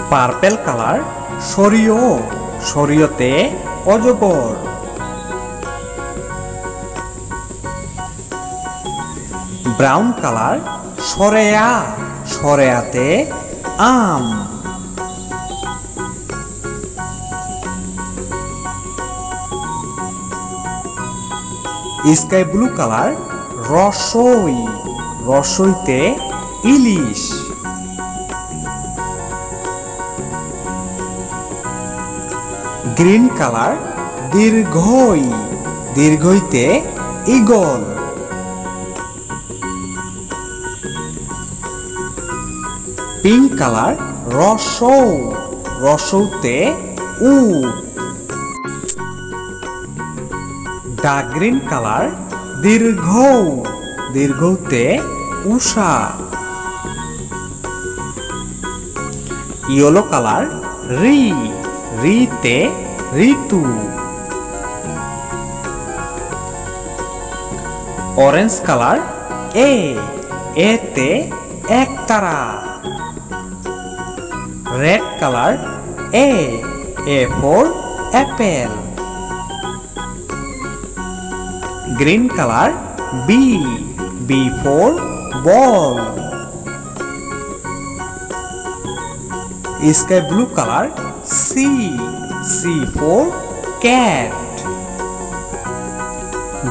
Purple colour সরিয়, সরিয়তে অজগর। Brown colour সরেয়া, সরেয়াতে আম। Sky blue colour রসই, রসইতে ইলিশ। Green colour দীর্ঘই, দীর্ঘইতে ঈগল। পিঙ্ক কালার রসৌ, রসৌতে উট। ডার্ক গ্রিন কালার দীর্ঘ, দীর্ঘতে উষা। ইয়েলো কালার রি, রিতে ঋতু। অরেঞ্জ কালার এতে একতারা। Red colour A for apple. Green colour B for ball. Sky blue colour C for cat.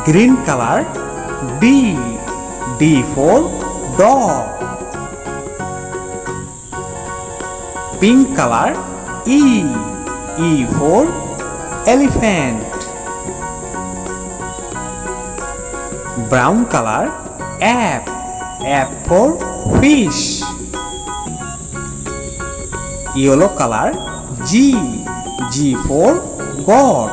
Green colour D for dog. Pink colour E for elephant. Brown colour F for fish. Yellow colour G for god.